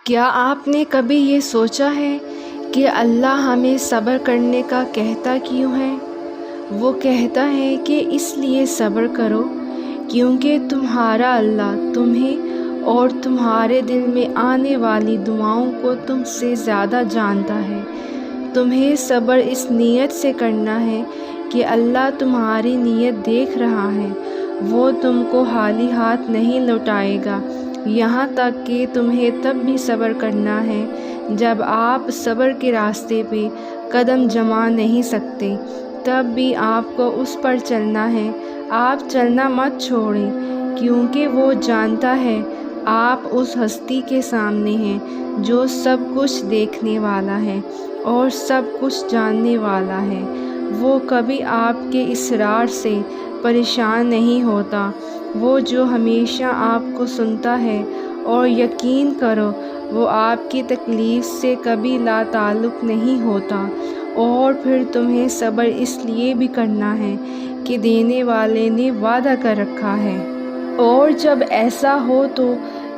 کیا آپ نے کبھی یہ سوچا ہے کہ اللہ ہمیں صبر کرنے کا کہتا کیوں ہے؟ وہ کہتا ہے کہ اس لیے صبر کرو کیونکہ تمہارا اللہ تمہیں اور تمہارے دل میں آنے والی دعاؤں کو تم سے زیادہ جانتا ہے۔ تمہیں صبر اس نیت سے کرنا ہے کہ اللہ تمہاری نیت دیکھ رہا ہے، وہ تم کو خالی ہاتھ نہیں لوٹائے گا۔ یہاں تک کہ تمہیں تب بھی صبر کرنا ہے جب آپ صبر کے راستے پہ قدم جما نہیں سکتے، تب بھی آپ کو اس پر چلنا ہے۔ آپ چلنا مت چھوڑیں کیونکہ وہ جانتا ہے آپ اس ہستی کے سامنے ہیں جو سب کچھ دیکھنے والا ہے اور سب کچھ جاننے والا ہے۔ وہ کبھی آپ کے اصرار سے پریشان نہیں ہوتا، وہ جو ہمیشہ آپ کو سنتا ہے، اور یقین کرو وہ آپ کی تکلیف سے کبھی لا تعلق نہیں ہوتا۔ اور پھر تمہیں صبر اس لیے بھی کرنا ہے کہ دینے والے نے وعدہ کر رکھا ہے، اور جب ایسا ہو تو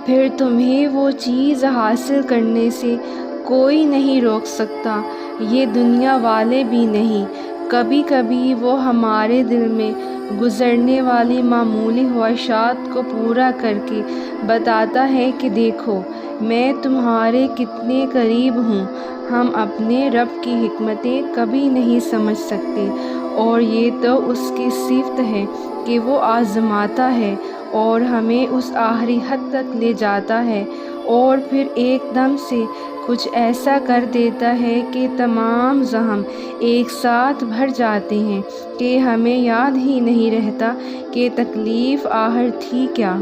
پھر تمہیں وہ چیز حاصل کرنے سے کوئی نہیں روک سکتا، یہ دنیا والے بھی نہیں۔ کبھی کبھی وہ ہمارے دل میں گزرنے والی معمولی خواہشات کو پورا کر کے بتاتا ہے کہ دیکھو میں تمہارے کتنے قریب ہوں۔ ہم اپنے رب کی حکمتیں کبھی نہیں سمجھ سکتے، اور یہ تو اس کی صفت ہے کہ وہ آزماتا ہے اور ہمیں اس آخری حد تک لے جاتا ہے، اور پھر ایک دم سے کچھ ایسا کر دیتا ہے کہ تمام زخم ایک ساتھ بھر جاتے ہیں کہ ہمیں یاد ہی نہیں رہتا کہ تکلیف آخر تھی کیا۔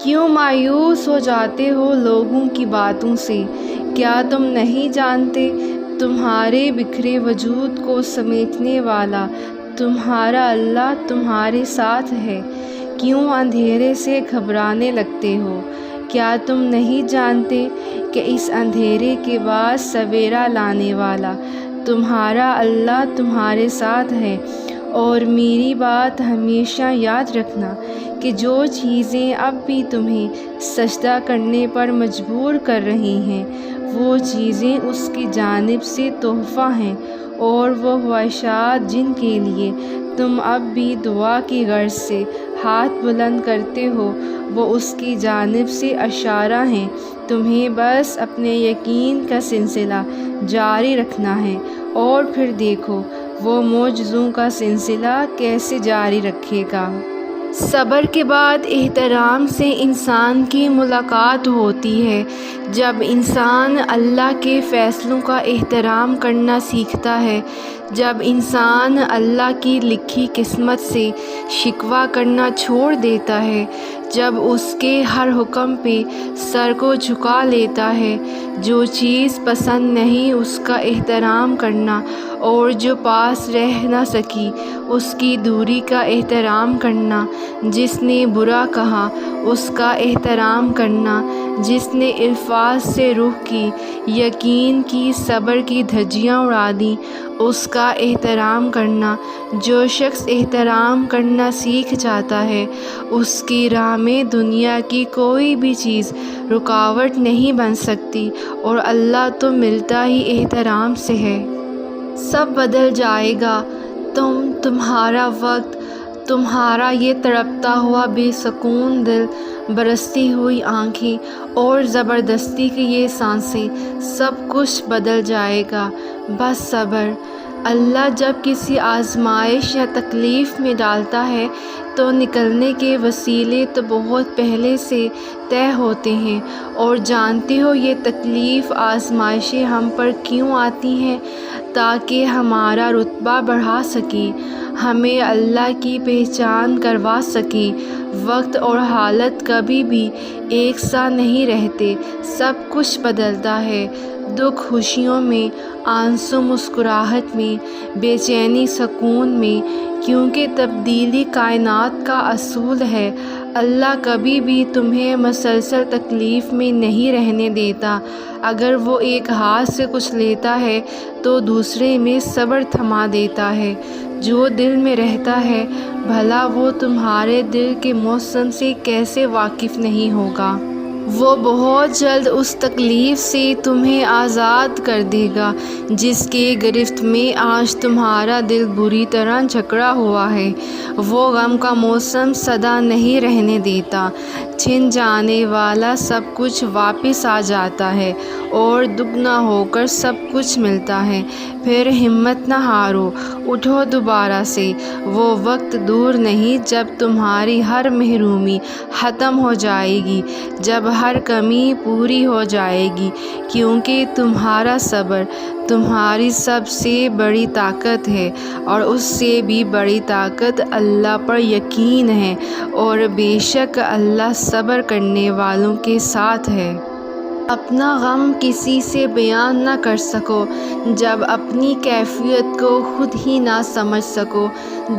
کیوں مایوس ہو جاتے ہو لوگوں کی باتوں سے؟ کیا تم نہیں جانتے تمہارے بکھرے وجود کو سمیٹنے والا تمہارا اللہ تمہارے ساتھ ہے؟ کیوں اندھیرے سے گھبرانے لگتے ہو؟ کیا تم نہیں جانتے کہ اس اندھیرے کے بعد سویرا لانے والا تمہارا اللہ تمہارے ساتھ ہے؟ اور میری بات ہمیشہ یاد رکھنا کہ جو چیزیں اب بھی تمہیں سجدہ کرنے پر مجبور کر رہی ہیں، وہ چیزیں اس کی جانب سے تحفہ ہیں، اور وہ خواہشات جن کے لیے تم اب بھی دعا کی غرض سے ہاتھ بلند کرتے ہو، وہ اس کی جانب سے اشارہ ہیں۔ تمہیں بس اپنے یقین کا سلسلہ جاری رکھنا ہے، اور پھر دیکھو وہ معجزوں کا سلسلہ کیسے جاری رکھے گا۔ صبر کے بعد احترام سے انسان کی ملاقات ہوتی ہے۔ جب انسان اللہ کے فیصلوں کا احترام کرنا سیکھتا ہے، جب انسان اللہ کی لکھی قسمت سے شکوہ کرنا چھوڑ دیتا ہے، جب اس کے ہر حکم پہ سر کو جھکا لیتا ہے، جو چیز پسند نہیں اس کا احترام کرنا، اور جو پاس رہ نہ سکی اس کی دوری کا احترام کرنا، جس نے برا کہا اس کا احترام کرنا، جس نے الفاظ سے روح کی، یقین کی، صبر کی دھجیاں اڑا دیں اس کا احترام کرنا۔ جو شخص احترام کرنا سیکھ جاتا ہے اس کی راہ میں دنیا کی کوئی بھی چیز رکاوٹ نہیں بن سکتی، اور اللہ تو ملتا ہی احترام سے ہے۔ سب بدل جائے گا، تمہارا وقت، تمہارا یہ تڑپتا ہوا بے سکون دل، برستی ہوئی آنکھیں اور زبردستی کی یہ سانسیں، سب کچھ بدل جائے گا۔ بس صبر۔ اللہ جب کسی آزمائش یا تکلیف میں ڈالتا ہے تو نکلنے کے وسیلے تو بہت پہلے سے طے ہوتے ہیں، اور جانتے ہو یہ تکلیف آزمائشیں ہم پر کیوں آتی ہیں؟ تاکہ ہمارا رتبہ بڑھا سکے، ہمیں اللہ کی پہچان کروا سکے۔ وقت اور حالت کبھی بھی ایک سا نہیں رہتے، سب کچھ بدلتا ہے، دکھ خوشیوں میں، آنسو مسکراہٹ میں، بے چینی سکون میں، کیونکہ تبدیلی کائنات کا اصول ہے۔ اللہ کبھی بھی تمہیں مسلسل تکلیف میں نہیں رہنے دیتا۔ اگر وہ ایک ہاتھ سے کچھ لیتا ہے تو دوسرے میں صبر تھما دیتا ہے۔ جو دل میں رہتا ہے بھلا وہ تمہارے دل کے موسم سے کیسے واقف نہیں ہوگا؟ وہ بہت جلد اس تکلیف سے تمہیں آزاد کر دے گا جس کے گرفت میں آج تمہارا دل بری طرح جکڑا ہوا ہے۔ وہ غم کا موسم سدا نہیں رہنے دیتا، چھن جانے والا سب کچھ واپس آ جاتا ہے اور دگنا ہو کر سب کچھ ملتا ہے۔ پھر ہمت نہ ہارو، اٹھو دوبارہ سے۔ وہ وقت دور نہیں جب تمہاری ہر محرومی ختم ہو جائے گی، جب ہر کمی پوری ہو جائے گی، کیونکہ تمہارا صبر تمہاری سب سے بڑی طاقت ہے، اور اس سے بھی بڑی طاقت اللہ پر یقین ہے، اور بے شک اللہ صبر کرنے والوں کے ساتھ ہے۔ اپنا غم کسی سے بیان نہ کر سکو، جب اپنی کیفیت کو خود ہی نہ سمجھ سکو،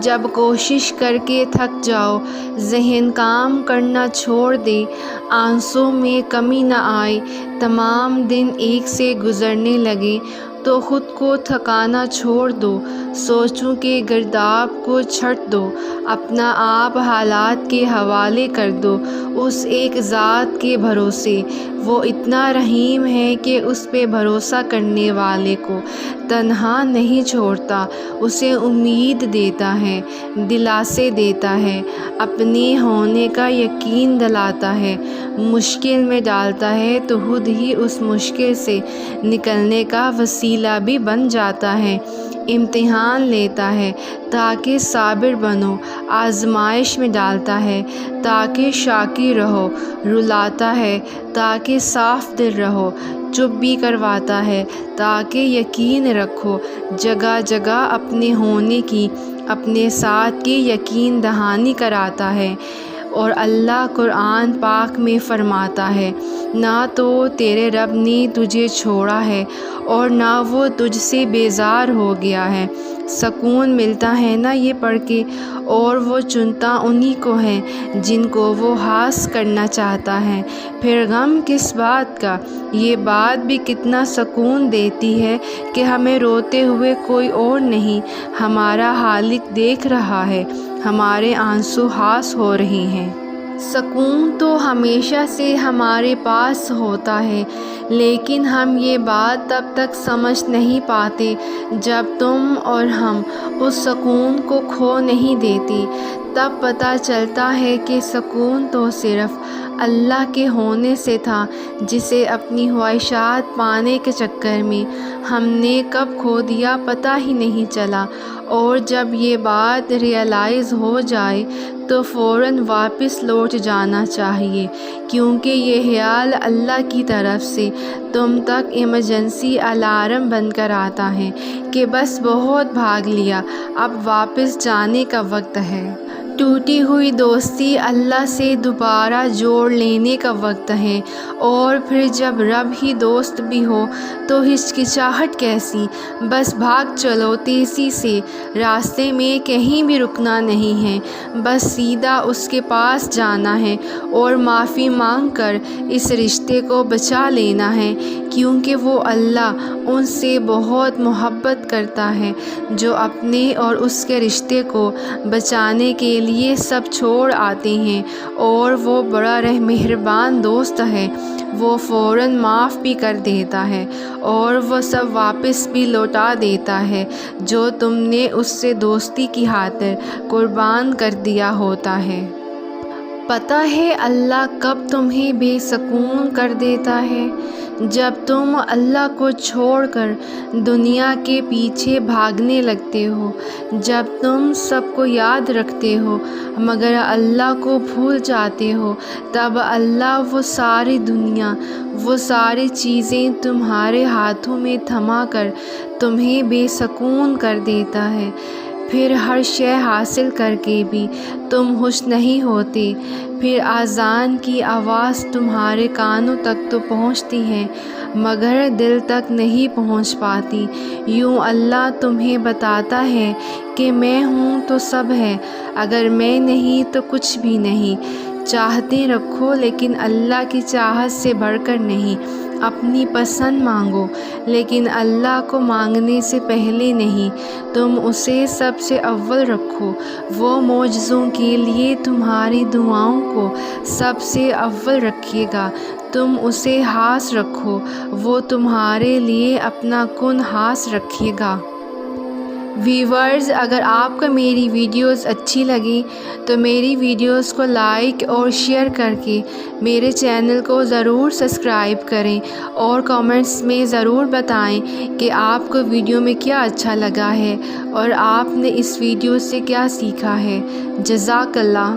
جب کوشش کر کے تھک جاؤ، ذہن کام کرنا چھوڑ دے، آنسوں میں کمی نہ آئے، تمام دن ایک سے گزرنے لگے، تو خود کو تھکانا چھوڑ دو، سوچوں کے گرداب کو چھٹ دو، اپنا آپ حالات کے حوالے کر دو اس ایک ذات کے بھروسے۔ وہ اتنا رحیم ہے کہ اس پہ بھروسہ کرنے والے کو تنہا نہیں چھوڑتا، اسے امید دیتا ہے، دلاسے دیتا ہے، اپنے ہونے کا یقین دلاتا ہے، مشکل میں ڈالتا ہے تو خود ہی اس مشکل سے نکلنے کا وسیلہ بھی بن جاتا ہے، امتحان لیتا ہے تاکہ صابر بنو، آزمائش میں ڈالتا ہے تاکہ شاکر رہو، رلاتا ہے تاکہ صاف دل رہو، چپ بھی کرواتا ہے تاکہ یقین رکھو، جگہ جگہ اپنے ہونے کی، اپنے ساتھ کی یقین دہانی کراتا ہے۔ اور اللہ قرآن پاک میں فرماتا ہے، نہ تو تیرے رب نے تجھے چھوڑا ہے اور نہ وہ تجھ سے بیزار ہو گیا ہے۔ سکون ملتا ہے نا یہ پڑھ کے، اور وہ چنتا انہی کو ہے جن کو وہ ہاس کرنا چاہتا ہے۔ پھر غم کس بات کا؟ یہ بات بھی کتنا سکون دیتی ہے کہ ہمیں روتے ہوئے کوئی اور نہیں، ہمارا خالق دیکھ رہا ہے، ہمارے آنسو ہاس ہو رہے ہیں۔ سکون تو ہمیشہ سے ہمارے پاس ہوتا ہے، لیکن ہم یہ بات تب تک سمجھ نہیں پاتے جب تم اور ہم اس سکون کو کھو نہیں دیتے، تب پتہ چلتا ہے کہ سکون تو صرف اللہ کے ہونے سے تھا، جسے اپنی خواہشات پانے کے چکر میں ہم نے کب کھو دیا پتہ ہی نہیں چلا، اور جب یہ بات ریئلائز ہو جائے تو فوراً واپس لوٹ جانا چاہیے، کیونکہ یہ خیال اللہ کی طرف سے تم تک ایمرجنسی الارم بن کر آتا ہے کہ بس بہت بھاگ لیا، اب واپس جانے کا وقت ہے۔ ٹوٹی ہوئی دوستی اللہ سے دوبارہ جوڑ لینے کا وقت ہے، اور پھر جب رب ہی دوست بھی ہو تو ہچکچاہٹ کیسی؟ بس بھاگ چلو تیزی سے، راستے میں کہیں بھی رکنا نہیں ہے، بس سیدھا اس کے پاس جانا ہے اور معافی مانگ کر اس رشتے کو بچا لینا ہے، کیونکہ وہ اللہ ان سے بہت محبت کرتا ہے جو اپنے اور اس کے رشتے کو بچانے کے لیے سب چھوڑ آتے ہیں، اور وہ بڑا مہربان دوست ہے، وہ فوراً معاف بھی کر دیتا ہے، اور وہ سب واپس بھی لوٹا دیتا ہے جو تم نے اس سے دوستی کی خاطر قربان کر دیا ہوتا ہے۔ پتہ ہے اللہ کب تمہیں بے سکون کر دیتا ہے؟ جب تم اللہ کو چھوڑ کر دنیا کے پیچھے بھاگنے لگتے ہو، جب تم سب کو یاد رکھتے ہو مگر اللہ کو بھول جاتے ہو، تب اللہ وہ ساری دنیا، وہ ساری چیزیں تمہارے ہاتھوں میں تھما کر تمہیں بے سکون کر دیتا ہے۔ پھر ہر شے حاصل کر کے بھی تم خوش نہیں ہوتے، پھر اذان کی آواز تمہارے کانوں تک تو پہنچتی ہے مگر دل تک نہیں پہنچ پاتی۔ یوں اللہ تمہیں بتاتا ہے کہ میں ہوں تو سب ہے، اگر میں نہیں تو کچھ بھی نہیں۔ چاہتے رکھو لیکن اللہ کی چاہت سے بڑھ کر نہیں، اپنی پسند مانگو، لیکن اللہ کو مانگنے سے پہلے نہیں، تم اسے سب سے اول رکھو۔ وہ معجزوں کے لیے تمہاری دعاؤں کو سب سے اول رکھے گا۔ تم اسے خاص رکھو، وہ تمہارے لیے اپنا کن خاص رکھے گا۔ ویورز، اگر آپ کو میری ویڈیوز اچھی لگیں تو میری ویڈیوز کو لائک اور شیئر کر کے میرے چینل کو ضرور سبسکرائب کریں، اور کامنٹس میں ضرور بتائیں کہ آپ کو ویڈیو میں کیا اچھا لگا ہے اور آپ نے اس ویڈیو سے کیا سیکھا ہے۔ جزاک اللہ۔